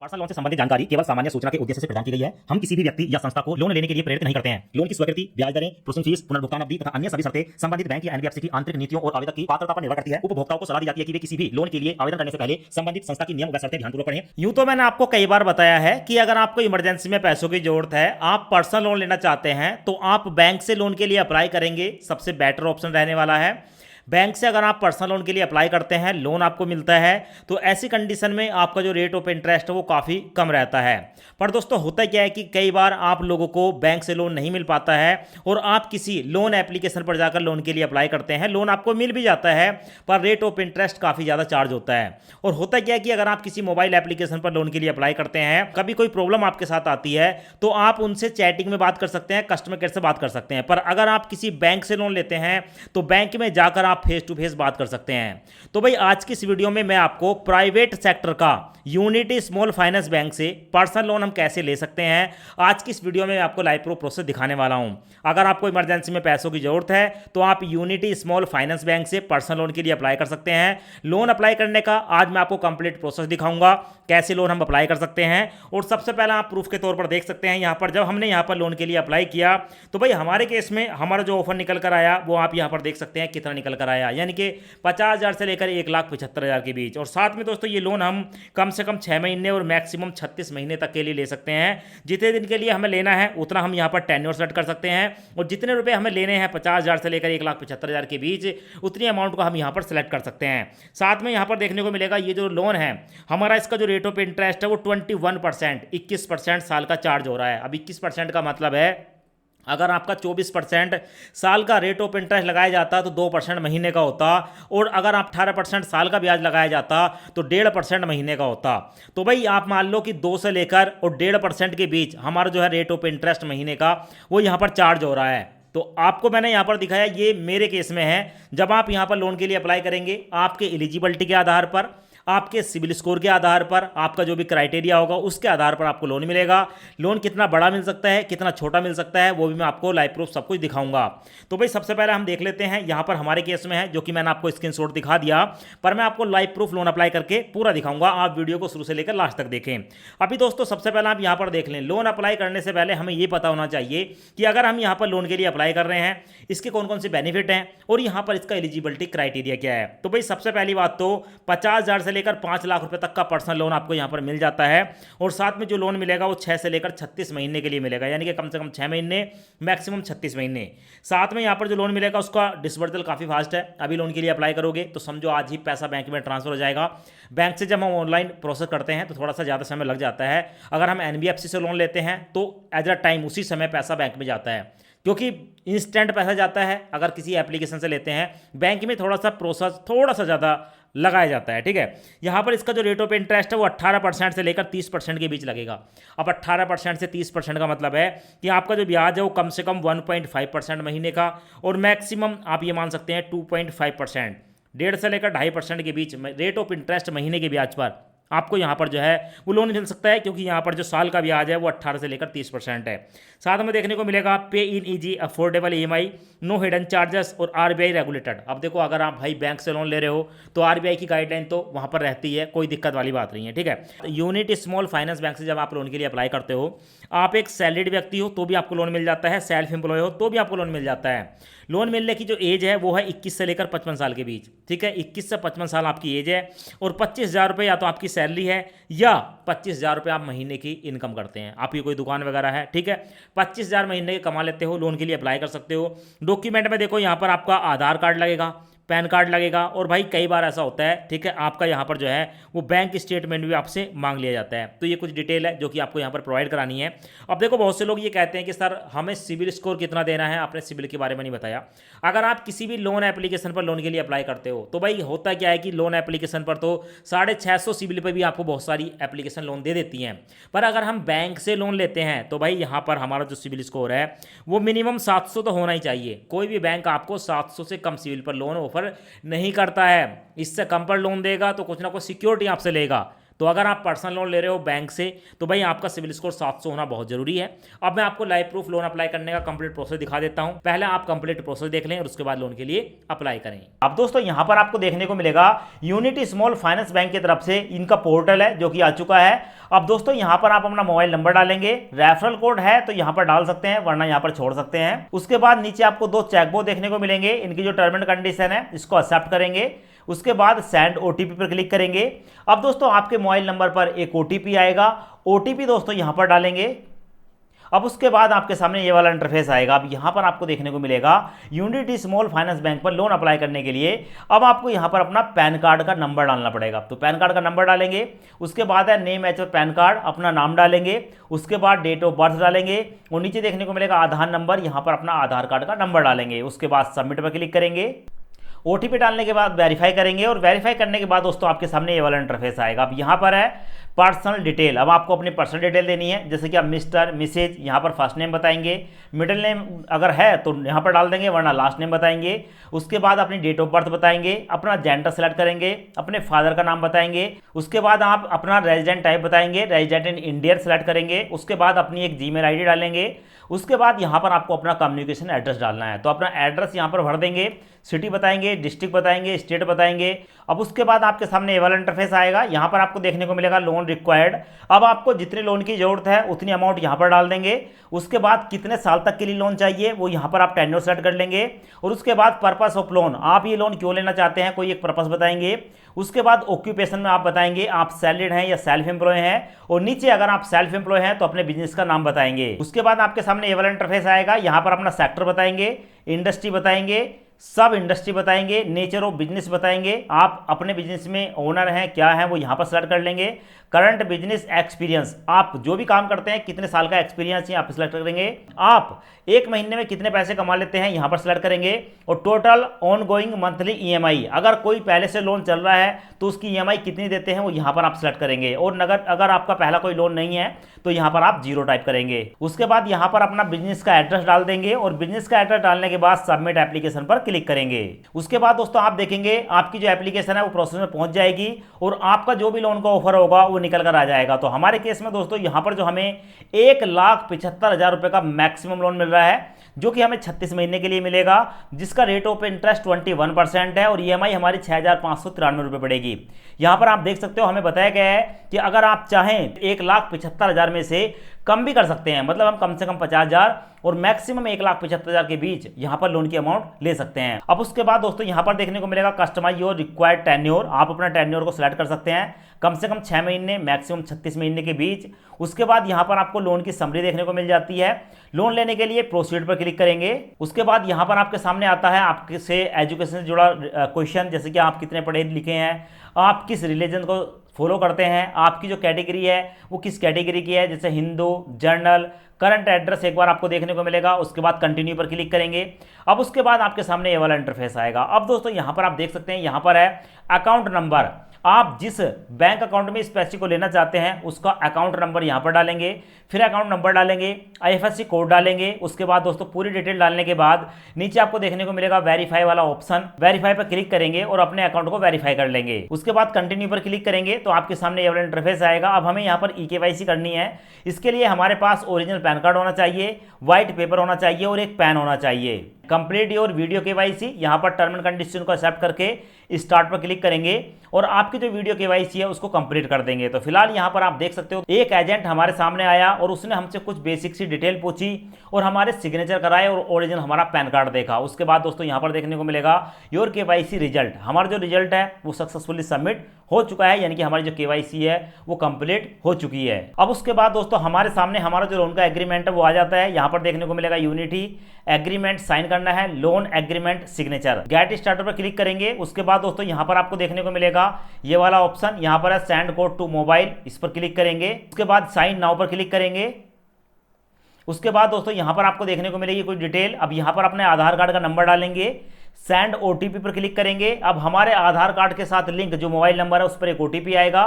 Personal loan से संबंधित जानकारी केवल सामान्य सूचना के उद्देश्य से प्रदान की गई है। हम किसी भी व्यक्ति या संस्था को लोन लेने के लिए प्रेरित नहीं करते हैं। लोन की स्वीकृति, ब्याज दरें, प्रोसेसिंग फीस, पुनर्भुगतान अवधि तथा अन्य सभी शर्तें संबंधित बैंक या एनबीएफसी की आंतरिक नीतियों और आवेदक की पात्रता पर निर्भर करती है। उपभोक्ताओं को सलाह दी जाती है कि वे किसी भी लोन के लिए आवेदन करने से पहले संबंधित संस्था की नियम व शर्तें ध्यानपूर्वक पढ़ें। यूं तो मैंने आपको कई बार बताया है कि अगर आपको इमरजेंसी में पैसों की जरूरत है, आप पर्सनल लोन लेना चाहते हैं, तो आप बैंक से लोन के लिए अप्लाई करेंगे, सबसे बेटर ऑप्शन रहने वाला है। बैंक से अगर आप पर्सनल लोन के लिए अप्लाई करते हैं, लोन आपको मिलता है, तो ऐसी कंडीशन में आपका जो रेट ऑफ इंटरेस्ट है वो काफ़ी कम रहता है। पर दोस्तों होता क्या है कि कई बार आप लोगों को बैंक से लोन नहीं मिल पाता है और आप किसी लोन एप्लीकेशन पर जाकर लोन के लिए अप्लाई करते हैं, लोन आपको मिल भी जाता है पर रेट ऑफ इंटरेस्ट काफ़ी ज़्यादा चार्ज होता है। और होता क्या है कि अगर आप किसी मोबाइल एप्लीकेशन पर लोन के लिए अप्लाई करते हैं, कभी कोई प्रॉब्लम आपके साथ आती है तो आप उनसे चैटिंग में बात कर सकते हैं, कस्टमर केयर से बात कर सकते हैं। पर अगर आप किसी बैंक से लोन लेते हैं तो बैंक में जाकर आप फेस टू फेस बात कर सकते हैं। तो भाई आज की इस वीडियो में मैं आपको प्राइवेट सेक्टर का यूनिटी स्मॉल फाइनेंस बैंक से पर्सनल लोन हम कैसे ले सकते हैं, आज की इस वीडियो में आपको लाइव प्रूफ प्रोसेस दिखाने वाला हूं। अगर आपको इमरजेंसी में पैसों की जरूरत है तो आप यूनिटी स्मॉल फाइनेंस बैंक से पर्सनल लोन के लिए अप्लाई कर सकते हैं। लोन अप्लाई करने का आज मैं आपको कंप्लीट प्रोसेस दिखाऊंगा, कैसे लोन हम अप्लाई कर सकते हैं। और सबसे पहले आप प्रूफ के तौर पर देख सकते हैं यहां पर जब हमने यहां पर लोन के लिए अप्लाई किया तो भाई हमारे केस में हमारा जो ऑफर निकल कर आया वो आप यहां पर देख सकते हैं कितना निकल कर आया, यानी कि 50,000 से लेकर 1,75,000 के बीच। और साथ में दोस्तों ये लोन हम कम से कम 6 महीने और मैक्सिमम 36 महीने तक के लिए ले सकते हैं। जितने दिन के लिए हमें लेना है उतना हम यहाँ पर टेन्योर सेट कर सकते हैं और जितने रुपए हमें लेने हैं 50,000 से लेकर 1,75,000 के बीच, उतनी अमाउंट को हम यहाँ पर सेलेक्ट कर सकते हैं। साथ में यहाँ पर देखने को मिलेगा ये जो लोन है हमारा, इसका जो रेट ऑफ इंटरेस्ट है वो 21%, 21% साल का चार्ज हो रहा है। अब 21% का मतलब है अगर आपका 24% साल का रेट ऑफ इंटरेस्ट लगाया जाता तो 2% महीने का होता, और अगर आप 18% साल का ब्याज लगाया जाता तो 1.5% महीने का होता। तो भाई आप मान लो कि 2 से लेकर और 1.5% के बीच हमारा जो है रेट ऑफ इंटरेस्ट महीने का वो यहाँ पर चार्ज हो रहा है। तो आपको मैंने यहाँ पर दिखाया, ये मेरे केस में है। जब आप यहाँ पर लोन के लिए अप्लाई करेंगे, आपके एलिजिबिलिटी के आधार पर, आपके सिविल स्कोर के आधार पर, आपका जो भी क्राइटेरिया होगा उसके आधार पर आपको लोन मिलेगा। लोन कितना बड़ा मिल सकता है, कितना छोटा मिल सकता है, वो भी मैं आपको लाइव प्रूफ सब कुछ दिखाऊंगा। तो भाई सबसे पहले हम देख लेते हैं यहाँ पर हमारे केस में है, जो कि मैंने आपको स्क्रीनशॉट दिखा दिया, पर मैं आपको लाइव प्रूफ लोन अप्लाई करके पूरा दिखाऊंगा। आप वीडियो को शुरू से लेकर लास्ट तक देखें। अभी दोस्तों सबसे पहले आप यहाँ पर देख लें, लोन अप्लाई करने से पहले हमें ये पता होना चाहिए कि अगर हम यहाँ पर लोन के लिए अप्लाई कर रहे हैं, इसके कौन कौन से बेनिफिट हैं और यहाँ पर इसका एलिजिबिलिटी क्राइटेरिया क्या है। तो भाई सबसे पहली बात तो 50,000 से लेकर 5 लाख रुपए तक का पर्सनल लोन आपको यहाँ पर मिल जाता है। और साथ में जो लोन मिलेगा वो 6 से लेकर 36 महीने के लिए मिलेगा, यानी कि कम से कम 6 महीने मैक्सिमम 36 महीने। साथ में यहाँ पर जो लोन मिलेगा उसका डिसबर्सल काफ़ी फास्ट है। अभी लोन के लिए अप्लाई करोगे तो समझो आज ही पैसा बैंक में ट्रांसफर हो जाएगा। बैंक से जब हम ऑनलाइन प्रोसेस करते हैं तो थोड़ा सा ज़्यादा समय लग जाता है। अगर हम एनबीएफसी से लोन लेते हैं तो एज अ टाइम उसी समय पैसा बैंक में जाता है, क्योंकि इंस्टेंट पैसा जाता है। अगर किसी एप्लीकेशन से लेते हैं, बैंक में थोड़ा सा प्रोसेस थोड़ा सा ज़्यादा लगाया जाता है। ठीक है, यहाँ पर इसका जो रेट ऑफ इंटरेस्ट है वो 18% से लेकर 30% के बीच लगेगा। अब 18% से 30% का मतलब है कि आपका जो ब्याज है वो कम से कम 1.5% महीने का, और मैक्सिमम आप ये मान सकते हैं 2.5%, 1.5 से लेकर 2.5% के बीच रेट ऑफ इंटरेस्ट महीने के ब्याज पर आपको यहाँ पर जो है वो लोन मिल सकता है, क्योंकि यहाँ पर जो साल का ब्याज है वो 18 से लेकर 30% है। साथ में देखने को मिलेगा pay in easy affordable EMI, no hidden charges और आरबीआई रेगुलेटेड। अब देखो अगर आप भाई बैंक से लोन ले रहे हो तो आरबीआई की गाइडलाइन तो वहाँ पर रहती है, कोई दिक्कत वाली बात नहीं है। ठीक है, यूनिटी स्मॉल फाइनेंस बैंक से जब आप लोन के लिए अप्लाई करते हो, आप एक सैलरीड व्यक्ति हो तो भी आपको लोन मिल जाता है, सेल्फ एम्प्लॉय हो तो भी आपको लोन मिल जाता है। लोन मिलने की जो एज है वो है 21 से लेकर 55 साल के बीच। ठीक है, 21 से 55 साल आपकी एज है और 25,000 रुपये या तो आपकी सैलरी है या 25,000 रुपये आप महीने की इनकम करते हैं, आपकी कोई दुकान वगैरह है। ठीक है, 25,000 महीने के कमा लेते हो, लोन के लिए अप्लाई कर सकते हो। डॉक्यूमेंट में देखो यहाँ पर आपका आधार कार्ड लगेगा, पैन कार्ड लगेगा, और भाई कई बार ऐसा होता है, ठीक है, आपका यहाँ पर जो है वो बैंक स्टेटमेंट भी आपसे मांग लिया जाता है। तो ये कुछ डिटेल है जो कि आपको यहाँ पर प्रोवाइड करानी है। अब देखो बहुत से लोग ये कहते हैं कि सर हमें सिविल स्कोर कितना देना है, आपने सिविल के बारे में नहीं बताया। अगर आप किसी भी लोन एप्लीकेशन पर लोन के लिए अप्लाई करते हो तो भाई होता क्या है कि लोन एप्लीकेशन पर तो 650 सिविल पर भी आपको बहुत सारी एप्लीकेशन लोन दे देती हैं। पर अगर हम बैंक से लोन लेते हैं तो भाई यहाँ पर हमारा जो सिविल स्कोर है वो मिनिमम 700 तो होना ही चाहिए। कोई भी बैंक आपको 700 से कम सिविल पर लोन ऑफर नहीं करता है। इससे कम पर लोन देगा तो कुछ ना कुछ सिक्योरिटी आपसे लेगा, तो अगर आप पर्सनल लोन ले रहे हो बैंक से तो भाई आपका सिविल स्कोर 700 होना बहुत जरूरी है। अब मैं आपको लाइव प्रूफ लोन अप्लाई करने का कंप्लीट प्रोसेस दिखा देता हूं। पहले आप कंप्लीट प्रोसेस देख लें और उसके बाद लोन के लिए अप्लाई करें। अब दोस्तों यहां पर आपको देखने को मिलेगा यूनिटी स्मॉल फाइनेंस बैंक की तरफ से इनका पोर्टल है जो कि आ चुका है। अब दोस्तों यहां पर आप अपना मोबाइल नंबर डालेंगे, रेफरल कोड है तो यहां पर डाल सकते हैं वरना यहां पर छोड़ सकते हैं। उसके बाद नीचे आपको 2 चेकबॉक्स देखने को मिलेंगे, इनकी जो टर्म एंड कंडीशन है इसको एक्सेप्ट करेंगे। उसके बाद सेंड ओटीपी पर क्लिक करेंगे। अब दोस्तों आपके मोबाइल नंबर पर एक ओटीपी आएगा, ओटीपी दोस्तों यहां पर डालेंगे। अब उसके बाद आपके सामने ये वाला इंटरफेस आएगा। अब यहां पर आपको देखने को मिलेगा यूनिटी स्मॉल फाइनेंस बैंक पर लोन अप्लाई करने के लिए अब आपको यहां पर अपना पैन कार्ड का नंबर डालना पड़ेगा। तो पैन कार्ड का नंबर डालेंगे। उसके बाद है नेम एज पैन कार्ड, अपना नाम डालेंगे। उसके बाद डेट ऑफ बर्थ डालेंगे और नीचे देखने को मिलेगा आधार नंबर, यहां पर अपना आधार कार्ड का नंबर डालेंगे। उसके बाद सबमिट पर क्लिक करेंगे। ओटीपी डालने के बाद वेरीफाई करेंगे और वेरीफाई करने के बाद दोस्तों आपके सामने ये वाला इंटरफेस आएगा। अब यहाँ पर है पर्सनल डिटेल। अब आपको अपनी पर्सनल डिटेल देनी है, जैसे कि आप मिस्टर मिसेज यहाँ पर फर्स्ट नेम बताएंगे, मिडिल नेम अगर है तो यहाँ पर डाल देंगे वरना लास्ट नेम बताएंगे। उसके बाद अपनी डेट ऑफ बर्थ बताएंगे, अपना जेंडर सेलेक्ट करेंगे, अपने फादर का नाम बताएंगे। उसके बाद आप अपना रेजिडेंट टाइप बताएंगे, रेजिडेंट इन इंडिया सेलेक्ट करेंगे। उसके बाद अपनी एक जीमेल आईडी डालेंगे। उसके बाद यहाँ पर आपको अपना कम्युनिकेशन एड्रेस डालना है, तो अपना एड्रेस यहाँ पर भर देंगे, सिटी बताएंगे, डिस्ट्रिक्ट बताएंगे, स्टेट बताएंगे। अब उसके बाद आपके सामने ये वाला इंटरफेस आएगा। यहाँ पर आपको देखने को मिलेगा लोन रिक्वायर्ड। अब आपको जितने लोन की जरूरत है उतनी अमाउंट यहाँ पर डाल देंगे। उसके बाद कितने साल तक के लिए लोन चाहिए वो यहाँ पर आप टेन्योर सेलेक्ट कर लेंगे। और उसके बाद पर्पस ऑफ लोन, आप ये लोन क्यों लेना चाहते हैं कोई एक पर्पस बताएंगे। उसके बाद ऑक्यूपेशन में आप बताएंगे आप सैलरीड हैं या सेल्फ एम्प्लॉय हैं, और नीचे अगर आप सेल्फ एम्प्लॉय हैं तो अपने बिजनेस का नाम बताएंगे। उसके बाद आपके सामने ये वाला इंटरफेस आएगा। यहाँ पर अपना सेक्टर बताएंगे, इंडस्ट्री बताएंगे, सब इंडस्ट्री बताएंगे, नेचर ऑफ बिजनेस बताएंगे, आप अपने बिजनेस में ओनर हैं क्या है वो यहाँ पर सेलेक्ट कर लेंगे। करंट बिजनेस एक्सपीरियंस, आप जो भी काम करते हैं कितने साल का एक्सपीरियंस यहाँ पर सेलेक्ट करेंगे। आप एक महीने में कितने पैसे कमा लेते हैं यहाँ पर सेलेक्ट करेंगे। और total on going monthly EMI, अगर कोई पहले से लोन चल रहा है तो उसकी ईएमआई कितनी देते हैं वो यहाँ पर आप सेलेक्ट करेंगे। और अगर आपका पहला कोई लोन नहीं है तो यहाँ पर आप 0 टाइप करेंगे। उसके बाद यहाँ पर अपना बिजनेस का एड्रेस डाल देंगे और बिजनेस का एड्रेस डालने के बाद सबमिट एप्लीकेशन पर क्लिक करेंगे। उसके बाद दोस्तों आप देखेंगे आपकी जो एप्लीकेशन है वो प्रोसेस में पहुंच जाएगी और आपका जो भी लोन का ऑफर होगा वो निकल कर आ जाएगा। तो हमारे केस में दोस्तों यहाँ पर जो हमें 1,75,000 रुपए का मैक्सिमम लोन मिल रहा है, जो कि हमें 36 महीने के लिए मिलेगा, जिसका रेट ऑफ इंटरेस्ट 21% है और ईएमआई हमारी 6,593 रुपए पड़ेगी। यहां पर आप देख सकते हो हमें बताया गया है कि अगर आप चाहें 1,75,000 में से कम भी कर सकते हैं, मतलब हम कम से कम 50,000 और मैक्सिमम 1,75,000 के बीच यहां पर लोन की अमाउंट ले सकते हैं। अब उसके बाद दोस्तों यहां पर देखने को मिलेगा कस्टमाइज योर रिक्वायर्ड टेन्योर, आप अपना टेन्योर को सिलेक्ट कर सकते हैं, कम से कम 6 महीने मैक्सिमम 36 महीने के बीच। उसके बाद यहां पर आपको लोन की समरी देखने को मिल जाती है। लोन लेने के लिए प्रोसीड पर क्लिक करेंगे। उसके बाद यहां पर आपके सामने आता है आपसे एजुकेशन से जुड़ा क्वेश्चन, जैसे कि आप कितने पढ़े लिखे हैं, आप किस रिलीजन को फॉलो करते हैं, आपकी जो कैटेगरी है वो किस कैटेगरी की है, जैसे हिंदू, जर्नल, करंट एड्रेस एक बार आपको देखने को मिलेगा। उसके बाद कंटिन्यू पर क्लिक करेंगे। अब उसके बाद आपके सामने ये वाला इंटरफेस आएगा। अब दोस्तों यहाँ पर आप देख सकते हैं यहाँ पर है अकाउंट नंबर, आप जिस बैंक अकाउंट में इस पैसे को लेना चाहते हैं उसका अकाउंट नंबर यहाँ पर डालेंगे, फिर अकाउंट नंबर डालेंगे, आईएफएससी कोड डालेंगे। उसके बाद दोस्तों पूरी डिटेल डालने के बाद नीचे आपको देखने को मिलेगा वेरीफाई वाला ऑप्शन, वेरीफाई पर क्लिक करेंगे और अपने अकाउंट को वेरीफाई कर लेंगे। उसके बाद कंटिन्यू पर क्लिक करेंगे तो आपके सामने ये वाला इंटरफेस आएगा। अब हमें यहाँ पर ईकेवाईसी करनी है। इसके लिए हमारे पास ओरिजिनल पैन कार्ड होना चाहिए, व्हाइट पेपर होना चाहिए और एक पेन होना चाहिए। कंप्लीट योर वीडियो केवाईसी, यहाँ पर टर्म एंड कंडीशन को एक्सेप्ट करके स्टार्ट पर क्लिक करेंगे और आपकी जो वीडियो केवाईसी है उसको कंप्लीट कर देंगे। तो फिलहाल यहाँ पर आप देख सकते हो एक एजेंट हमारे सामने आया और उसने हमसे कुछ बेसिक सी डिटेल पूछी और हमारे सिग्नेचर कराए और ओरिजिनल हमारा पैन कार्ड देखा। उसके बाद दोस्तों यहाँ पर देखने को मिलेगा योर केवाईसी रिजल्ट, हमारा जो रिजल्ट है वो सक्सेसफुली सबमिट हो चुका है, यानी कि हमारी जो केवाईसी है वो कंप्लीट हो चुकी है। अब उसके बाद दोस्तों हमारे सामने हमारा जो लोन का एग्रीमेंट है वो आ जाता है। यहाँ पर देखने को मिलेगा यूनिटी एग्रीमेंट साइन करना है, loan agreement signature, get starter पर क्लिक करेंगे। उसके बाद दोस्तों यहाँ पर आपको देखने को मिलेगा ये वाला ऑप्शन, यहाँ पर है सेंड कोड टू मोबाइल, इस पर क्लिक करेंगे। उसके बाद साइन नाउ पर क्लिक करेंगे। उसके बाद दोस्तों यहाँ पर आपको देखने को मिलेगी कुछ डिटेल। अब यहाँ पर अपने आधार कार्ड का नंबर डालेंगे, सेंड ओटीपी पर क्लिक करेंगे। अब हमारे आधार कार्ड के साथ लिंक जो मोबाइल नंबर है उस पर एक ओटीपी आएगा।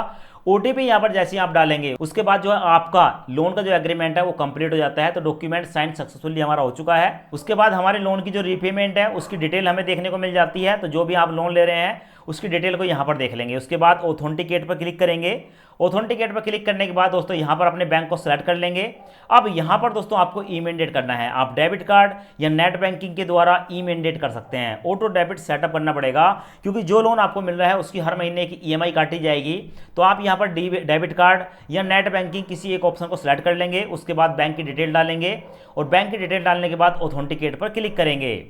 ओटीपी यहाँ पर जैसे ही आप डालेंगे उसके बाद जो है आपका लोन का जो एग्रीमेंट है वो कंप्लीट हो जाता है। तो डॉक्यूमेंट साइन सक्सेसफुली हमारा हो चुका है। उसके बाद हमारे लोन की जो रीपेमेंट है उसकी डिटेल हमें देखने को मिल जाती है। तो जो भी आप लोन ले रहे हैं उसकी डिटेल को यहाँ पर देख लेंगे। उसके बाद ऑथेंटिकेट पर क्लिक करेंगे। ऑथेंटिकेट पर क्लिक करने के बाद दोस्तों यहाँ पर अपने बैंक को सेलेक्ट कर लेंगे। अब यहाँ पर दोस्तों आपको ई मैंडेट करना है। आप डेबिट कार्ड या नेट बैंकिंग के द्वारा ई मैंडेट कर सकते हैं। ऑटो डेबिट सेटअप करना पड़ेगा, क्योंकि जो लोन आपको मिल रहा है उसकी हर महीने की ईएमआई काटी जाएगी। तो आप यहाँ पर डेबिट कार्ड या नेट बैंकिंग किसी एक ऑप्शन को सिलेक्ट कर लेंगे। उसके बाद बैंक की डिटेल डालेंगे और बैंक की डिटेल डालने के बाद ऑथेंटिकेट पर क्लिक करेंगे।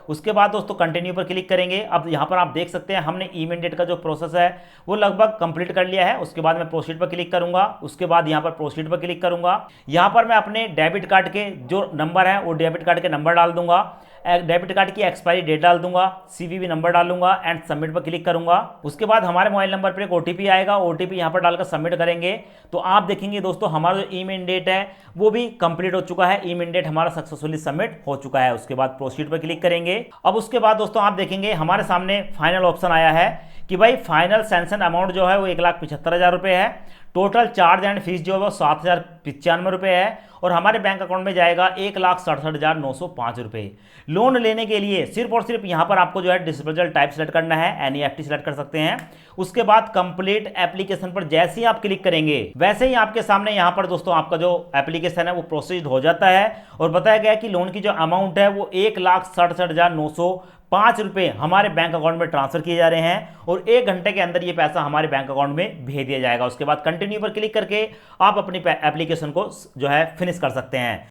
उसके बाद दोस्तों कंटिन्यू पर क्लिक करेंगे। अब यहाँ पर आप देख सकते हैं हमने ई मैंडेट का जो प्रोसेस है वो लगभग कंप्लीट कर लिया है। उसके बाद मैं प्रोसीड पर क्लिक करूंगा। उसके बाद यहाँ पर प्रोसीड पर क्लिक करूंगा। यहाँ पर मैं अपने डेबिट कार्ड के जो नंबर है वो डेबिट कार्ड के नंबर डाल दूंगा, डेबिट कार्ड की एक्सपायरी डेट डाल दूंगा, सीवीवी नंबर डालूंगा एंड सबमिट पर क्लिक करूंगा। उसके बाद हमारे मोबाइल नंबर पर एक ओटीपी आएगा। ओटीपी यहाँ पर डालकर सबमिट करेंगे तो आप देखेंगे दोस्तों हमारा जो ई मैंडेट है वो भी कंप्लीट हो चुका है। ई मैंडेट हमारा सक्सेसफुली सबमिट हो चुका है। उसके बाद प्रोसीड पर क्लिक करेंगे। अब उसके बाद दोस्तों आप देखेंगे हमारे सामने फाइनल ऑप्शन आया है कि भाई फाइनल सैंक्शन अमाउंट जो है वो 1,75,000 रुपये है। टोटल चार्ज एंड फीस जो है वो 7,095 रुपये है और हमारे बैंक अकाउंट में जाएगा 1,67,905 रुपये। लोन लेने के लिए सिर्फ और सिर्फ यहाँ पर आपको जो है डिस्पोजल टाइप सेलेक्ट करना है, एनईएफटी सेलेक्ट कर सकते हैं। उसके बाद कंप्लीट एप्लीकेशन पर जैसे ही आप क्लिक करेंगे वैसे ही आपके सामने यहाँ पर दोस्तों आपका जो एप्लीकेशन है वो प्रोसेस्ड हो जाता है और बताया गया कि लोन की जो अमाउंट है वो 1,67,905 रुपये हमारे बैंक अकाउंट में ट्रांसफर किए जा रहे हैं और 1 घंटे के अंदर ये पैसा हमारे बैंक अकाउंट में भेज दिया जाएगा। उसके बाद कंटिन्यू पर क्लिक करके आप अपनी एप्लीकेशन को जो है फिनिश कर सकते हैं।